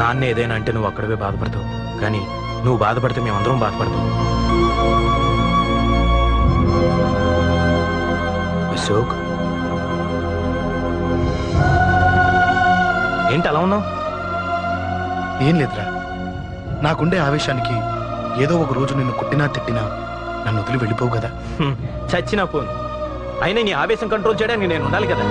నాన్న ఏదైనా అంటే నువ్వు అక్కడవే బాధపడతావు, కానీ నువ్వు బాధపడితే మేమందరం బాధపడతాం. అశోక్, ఏంటి అలా ఉన్నావు? ఏం లేదురా, నాకుండే ఆవేశానికి ఏదో ఒక రోజు నిన్ను కొట్టినా తిట్టినా నన్ను వదిలి వెళ్ళిపోవు కదా. చచ్చినా పోను, అయినా నీ ఆవేశం కంట్రోల్ చేయడానికి నేను ఉండాలి కదా.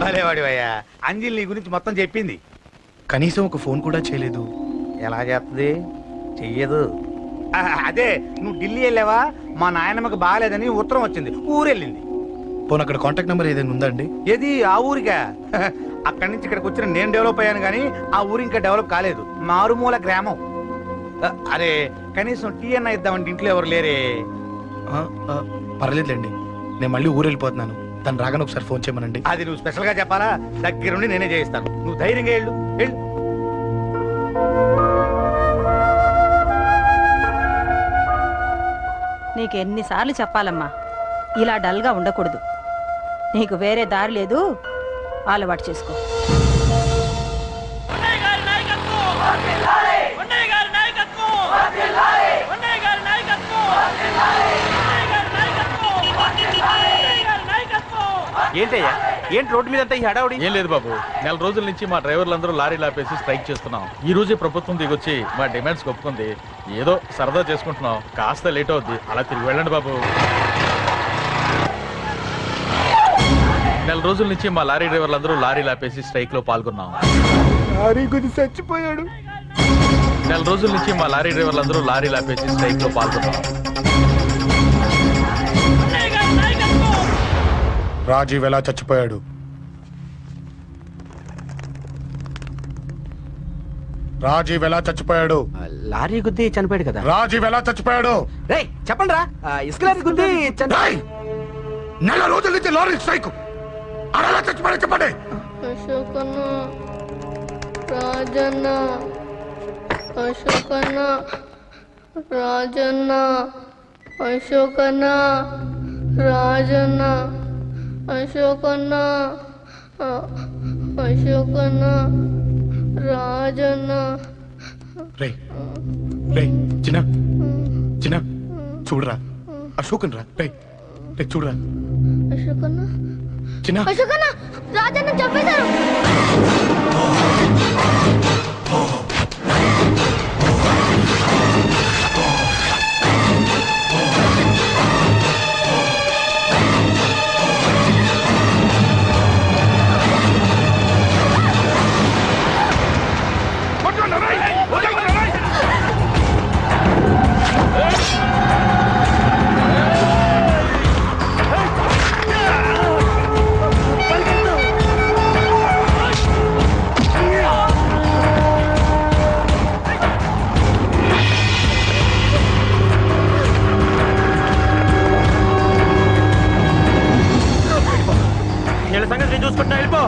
భలేవాడివయ్యా, అంజలి నీ గురించి మొత్తం చెప్పింది. కనీసం ఒక ఫోన్ కూడా చేయలేదు. ఎలా చేస్తుంది? చెయ్యదు. అదే నువ్వు ఢిల్లీ వెళ్ళావా, మా నాయనమ్మకి బాగాలేదని ఉత్తరం వచ్చింది, ఊరెళ్ళింది. పోనీ అక్కడ కాంటాక్ట్ నెంబర్ ఏదైనా ఉందా అండి? ఏది ఆ ఊరికా? అక్కడి నుంచి ఇక్కడికి వచ్చిన నేను డెవలప్ అయ్యాను కానీ ఆ ఊరు ఇంకా డెవలప్ కాలేదు, మారుమూల గ్రామం. అరే కనీసం టీ అన్న ఇద్దామంటే ఇంట్లో ఎవరు లేరే. పర్లేదులేండి, నేను మళ్ళీ ఊరు వెళ్ళిపోతున్నాను. తను రాగానే ఒకసారి ఫోన్ చేయమనండి. అది నువ్వు స్పెషల్ గా చెప్పాలా? దగ్గరుండి నేనే చేయిస్తాను, నువ్వు ధైర్యంగా వెళ్ళు. నీకెన్నిసార్లు చెప్పాలమ్మా, ఇలా డల్గా ఉండకూడదు. నీకు వేరే దారి లేదు, అలవాటు చేసుకో. ఏంటయ్యా, ఏంటి రోడ్డు మీద అంతా ఈ హడావుడి? ఏం లేదు బాబు, నెల రోజుల నుంచి మా డ్రైవర్లందరూ లారీలు ఆపేసి స్ట్రైక్ చేస్తున్నాం. ఈ రోజే ప్రభుత్వం దిగొచ్చి మా డిమాండ్స్ ఒప్పుకుంది. ఏదో సరదా చేసుకుంటున్నాం, కాస్త లేట్ అవుద్ది, అలా తిరిగి వెళ్ళండి బాబు. నెల రోజుల నుంచి మా లారీ డ్రైవర్లందరూ లారీలు ఆపేసి స్ట్రైక్ లో పాల్గొన్నాం. చచ్చిపోయాడు. నెల రోజుల నుంచి మా లారీ డ్రైవర్లందరూ లారీలు ఆపేసి స్ట్రైక్ లో పాల్గొన్నాం. రాజీవ్ ఎలా చచ్చిపోయాడు? రాజీవ్ ఎలా చచ్చిపోయాడు? లారీ గుద్ది చనిపోయాడు కదా. రాజీవ్ ఎలా చచ్చిపోయాడు? చెప్పండి రా, ఇసుక లారీ గుద్ది నెల రోజుల నుంచి లారీ స్ట్రైక్, అలా చచ్చిపోయాడు చెప్పండి. అశోకన్న, రాజన్న, అశోకన్న, రాజన్న, అశోకన్న, రాజన్న, అశోకన్న, అశోకన్న, రాజన్న. రే రే చిన్న చిన్న చూడరా, అశోకన్ రా. రే రే చూడరా, అశోకన్న, చిన్న అశోకన్న, రాజన్న చంపేశారు. సంగతి చూసుకుంటా వెళ్ళిపో.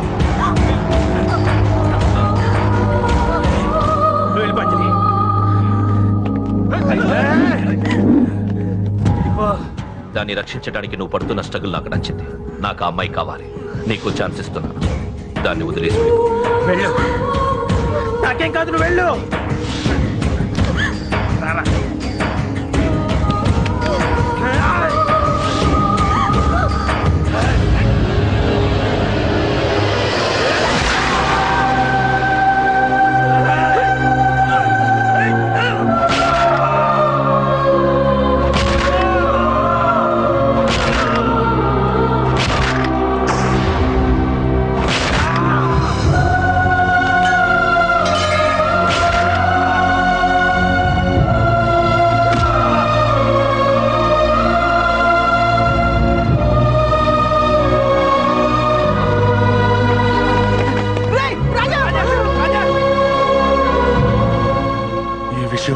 వెళ్ళిపో అంజలి. దాన్ని రక్షించడానికి నువ్వు పడుతున్న స్ట్రగుల్ నాకు నచ్చింది. నాకు ఆ అమ్మాయి కావాలి, నీకు ఛాన్స్ ఇస్తున్నాను. దాన్ని వదిలేసి వెళ్ళు. నాకేం కాదు, నువ్వు వెళ్ళు.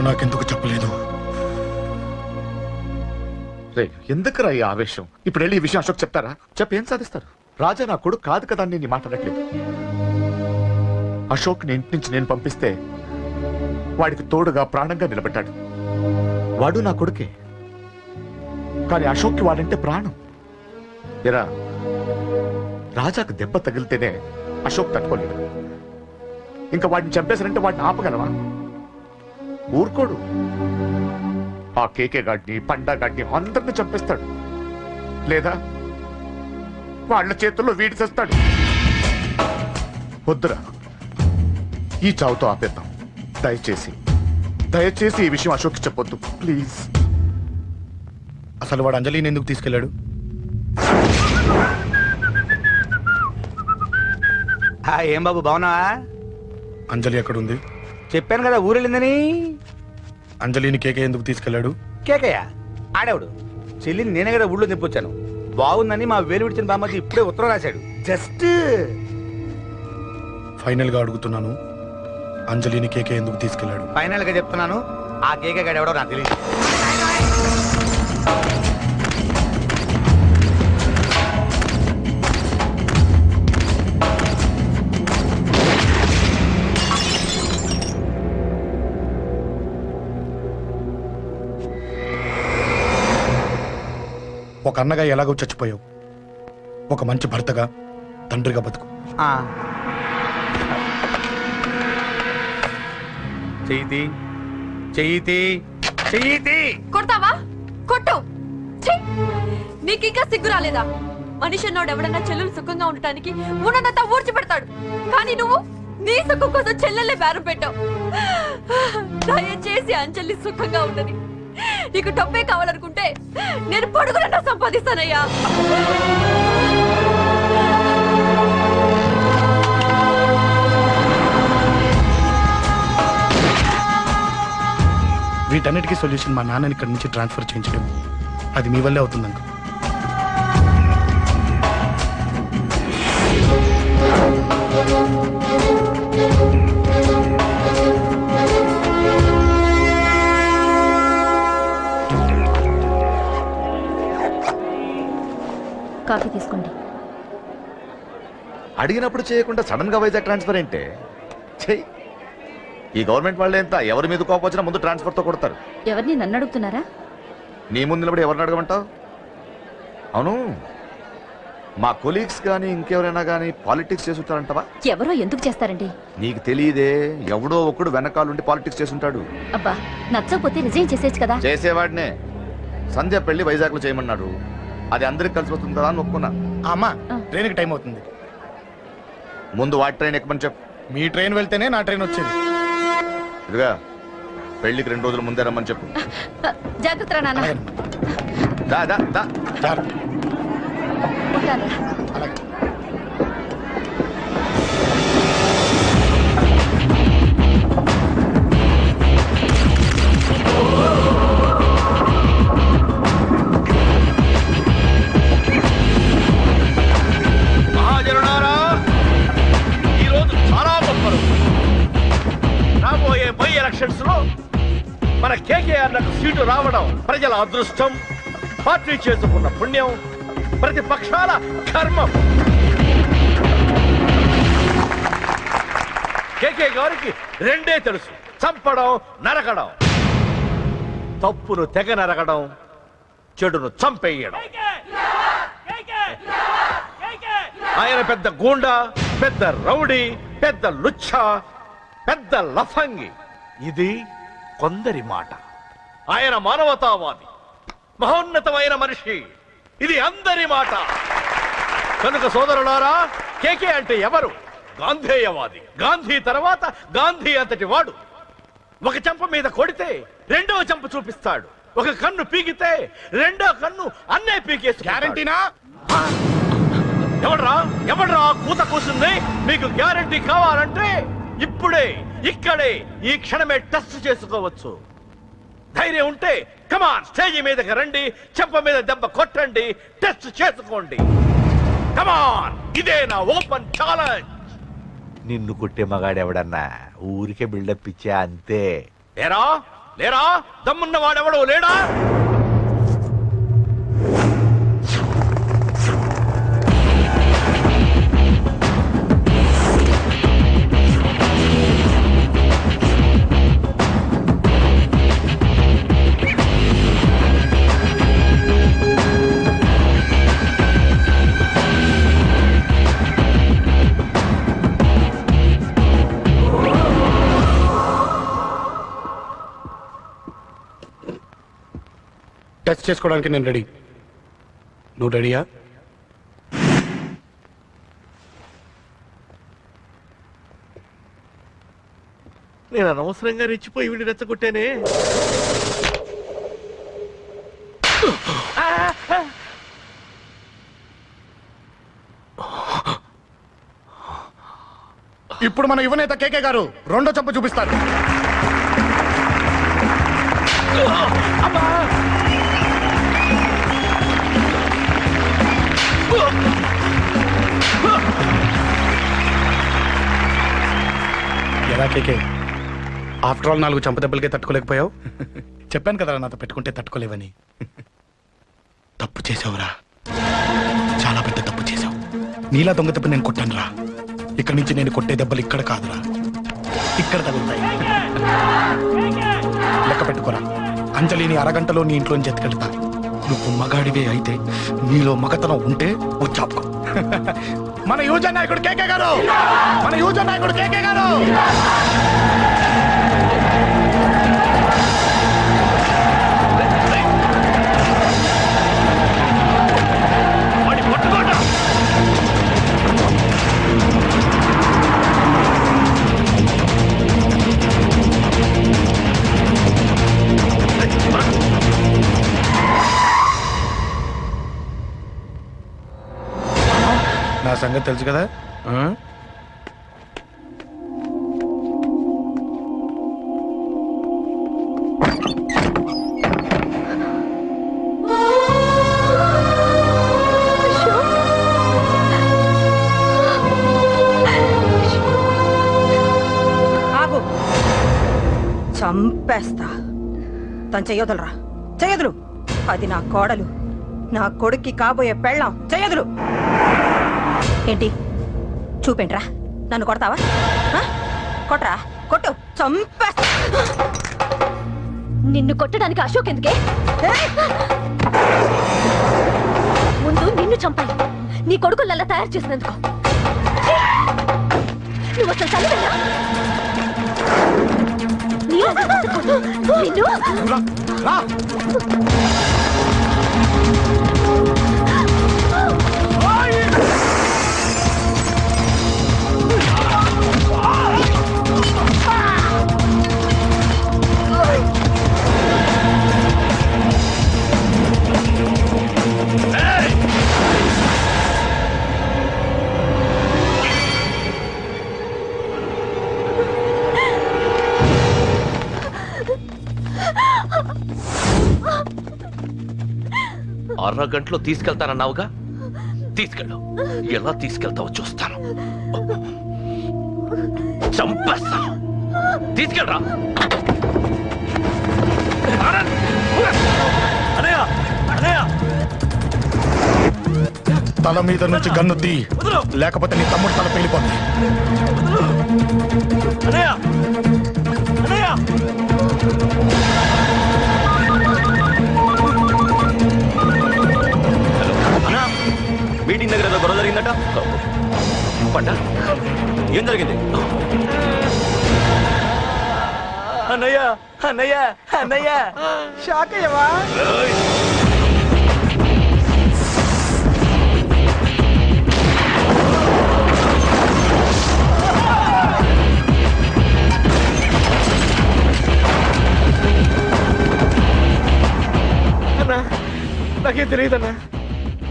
నాకెందుకు చెప్పలేదు? ఎందుకురా ఈ ఆవేశం? ఇప్పుడు వెళ్ళి ఈ విషయం అశోక్ చెప్తారా? చెప్పి ఏం సాధిస్తారు? రాజా నా కొడుకు కాదు కదా అని మాట్లాడట్లేదు. అశోక్ ని ఇంటి నుంచి నేను పంపిస్తే వాడికి తోడుగా ప్రాణంగా నిలబెట్టాడు. వాడు నా కొడుకే. కానీ అశోక్కి వాడంటే ప్రాణం. ఎరా, రాజాకు దెబ్బ తగిలితేనే అశోక్ తట్టుకోలేడు. ఇంకా వాడిని చంపేశారంటే వాడిని ఆపగలవా? ఊరుకోడు. ఆ కేకే గాడిని, పండా గాడిని అందరిని చంపేస్తాడు. లేదా వాళ్ళ చేతుల్లో వీడి చేస్తాడు. వద్దురా, ఈ చావుతో ఆపేద్దాం. దయచేసి ఈ విషయం అశోక్కి చెప్పొద్దు ప్లీజ్. అసలు వాడు అంజలిని ఎందుకు తీసుకెళ్ళాడు? ఏం బాబు బాగున్నావా? అంజలి ఎక్కడుంది? చెప్పాను కదా ఊరెళ్ళిందని. అంజలిని కేకే ఎందుకు తీసుకెళ్ళాడు? కేకయ్య ఆడేవాడు. చెల్లిని నేనే కదా ఊళ్ళో తెప్పొచ్చాను. బాగుందని మా వేలు విడిచిన బామ్మది ఇప్పుడే ఉత్తరం రాశాడు. జస్ట్ ఫైనల్ గా అడుగుతున్నాను, అంజలిని కేకే ఎందుకు తీసుకెళ్ళాడు? ఫైనల్ గా చెప్తున్నాను, ఆ కేకే గాడు ఎవడో నాకు తెలియదు. ఒక అన్నగా ఎలాగో చచ్చిపోయావు, ఒక మంచి భర్తగా, తండ్రిగా బతుకు. కొడతావా? కొట్టు. నీకింకా సిగ్గు రాలేదా? మనిషి అన్నాడు ఎవడన్నా చెల్లెలు సుఖంగా ఉండటానికి ఉన్నదంతా ఊడ్చి పెడతాడు. కానీ నువ్వు నీ సుఖం కోసం చెల్లెల్లే బేరం పెట్టావు. దయచేసి అంజలి సుఖంగా ఉండని. నీకు డబ్బే కావాలనుకుంటే నేను పొడుగునన్నా సంపాదిస్తానయ్యా. వీటన్నిటికీ సొల్యూషన్ మా నాన్నని ఇక్కడి నుంచి ట్రాన్స్ఫర్ చేయించడం. అది మీ వల్లే అవుతుందంట. కాఫీ తీసుకోండి. అడిగినప్పుడు చేయకుండా సడన్ గా వైజాగ్ ట్రాన్స్ఫర్ ఏంటే? చెయ్యి. ఈ గవర్నమెంట్ వాళ్ళే ఎంత, ఎవరి మీద కోపం వచ్చినా ముందు ట్రాన్స్ఫర్ తో కొడతారు. ఎవరిని నన్ను అడుగుతున్నారా? నీ ముందు నిలబడి ఎవరిని అడగమంటావు? అవును, మా కొలీగ్స్ కానీ ఇంకెవరైనా కానీ పాలిటిక్స్ చేస్తుంటారంటవా? ఎవరో ఎందుకు చేస్తారండి? నీకు తెలియదే, ఎవడో ఒకడు వెనకాలండి పాలిటిక్స్ చేస్తుంటాడు. అబ్బా, నచ్చకపోతే రిజైన్ చేసేచ్చు కదా. చేసేవాడినే. సంధ్య పెళ్లి వైజాగ్ లో చేయమన్నాడు. అది అందరికి కలిసి వస్తుంది కదా అని ఒప్పుకున్నా. అమ్మా, ట్రైన్కి టైం అవుతుంది. ముందు వాటి ట్రైన్ ఎక్కమని చెప్పు. మీ ట్రైన్ వెళ్తేనే నా ట్రైన్ వచ్చేది. ఇదిగా పెళ్లికి 2 రోజుల ముందే రమ్మని చెప్పు. జాగ్రత్త నాన్న. దా దా దా. అలాగే. మహాజనులారా, ఈరోజు చాలా గొప్ప రోజు. రాబోయే బై ఎలక్షన్స్ లో మన కేకేఆర్ నాకు సీటు రావడం ప్రజల అదృష్టం, పార్టీ చేసుకున్న పుణ్యం, ప్రతిపక్షాల కర్మం. కేకే గారికి రెండే తెలుసు: చంపడం, నరకడం. తప్పును తెగ నరకడం, చెడును చంపేయడం. ఆయన పెద్ద గూండా, పెద్ద రౌడీ, పెద్ద లుచ్చ, పెద్ద లఫంగి. ఇది కొందరి మాట. ఆయన మానవతావాది, మహోన్నతమైన మనిషి. ఇది అందరి మాట. కనుక సోదరులారా, కేకే అంటే ఎవరు? గాంధేయవాది. గాంధీ తర్వాత గాంధీ అంతటి వాడు. ఒక చెంప మీద కొడితే రెండవ చెంప చూపిస్తాడు. ఒక కన్ను పీకితే రెండో కన్ను అన్నే పీకేసి. గ్యారంటీనా? ఎవడ్రా కూత కూసింది? మీకు గ్యారంటీ కావాలంటే ఇప్పుడే, ఇక్కడే, ఈ క్షణమే టెస్ట్ చేసుకోవచ్చు. ధైర్యం ఉంటే కమాన్, స్టేజి మీదకి రండి, చెంప మీద దెబ్బ కొట్టండి, టెస్ట్ చేసుకోండి. కమాన్, ఇదే నా ఓపెన్ ఛాలెంజ్. నిన్ను కొట్టే మగాడెవడన్నా ఊరికే బిల్డప్ ఇచ్చా అంతే. లేరా దమ్మున్న వాడెవడో లేడా? టచ్ చేసుకోవడానికి నేను రెడీ. నువ్వు రెడీయా? నేను అనవసరంగా రెచ్చిపోయి వీడిని రెచ్చగొట్టానే. ఇప్పుడు మన యువనేత కేకే గారు రెండో చంప చూపిస్తారు. ఎలా కేకే, ఆఫ్టర్ ఆల్ 4 చంప దెబ్బలకే తట్టుకోలేకపోయావు? చెప్పాను కదా నాతో పెట్టుకుంటే తట్టుకోలేవని. తప్పు చేసావురా, చాలా పెద్ద తప్పు చేసావు. నీలా దొంగ దెబ్బ నేను కొట్టాను రా. ఇక్కడి నుంచి నేను కొట్టే దెబ్బలు ఇక్కడ కాదురా, ఇక్కడ తగులుతాయి. లెక్క పెట్టుకోరా, అంజలిని అరగంటలో నీ ఇంట్లోంచి ఎత్తుకెళ్తా. నువ్వు మగాడివే అయితే, నీలో మగతనం ఉంటే వచ్చాపుకో. మన యువజన నాయకుడు కేకే గారు, మన యువజన నాయకుడు కేకే గారు. నా సంగతి తెలుసు కదా. ఆగు, చంపేస్తా. తను చెయ్యొదలరా, చెయ్యదులు. అది నా కోడలు, నా కొడుక్కి కాబోయే పెళ్ళాం. చెయ్యదులు. ఏంటి చూపేంట్రా? నన్ను కొడతావా? కొట్రా, కొట్టు, చంపేస్తా. నిన్ను కొట్టడానికి అశోక్ ఎందుకే? ముందు నిన్ను చంపాలి, నీ కొడుకులల్లా తయారు చేసినందుకు. నువ్వు అసలు చదివేనా? అరగంటలో తీసుకెళ్తానన్నావుగా, తీసుకెళ్ళు. ఎలా తీసుకెళ్తావో చూస్తాను. చంపేస్తాను. తీసుకెళ్ళరా. తల మీద నుంచి గన్ను తీ, లేకపోతే నీ తమ్ముడు తల పేలిపోతుంది. మీటింగ్ దగ్గర ఏదో గొడవ జరిగిందట. పండా, ఏం జరిగింది? అన్నయ్య, అన్నయ్య, అన్నయ్య, షాక్ అయ్యవా? అన్నా, నాకేం తెలియదన్నా.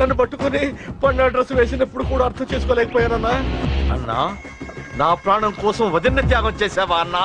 నన్ను పట్టుకుని పండు డ్రెస్ వేసినప్పుడు కూడా అర్థం చేసుకోలేకపోయానన్నా. అన్నా, నా ప్రాణం కోసం వదిన త్యాగం చేసావా అన్నా?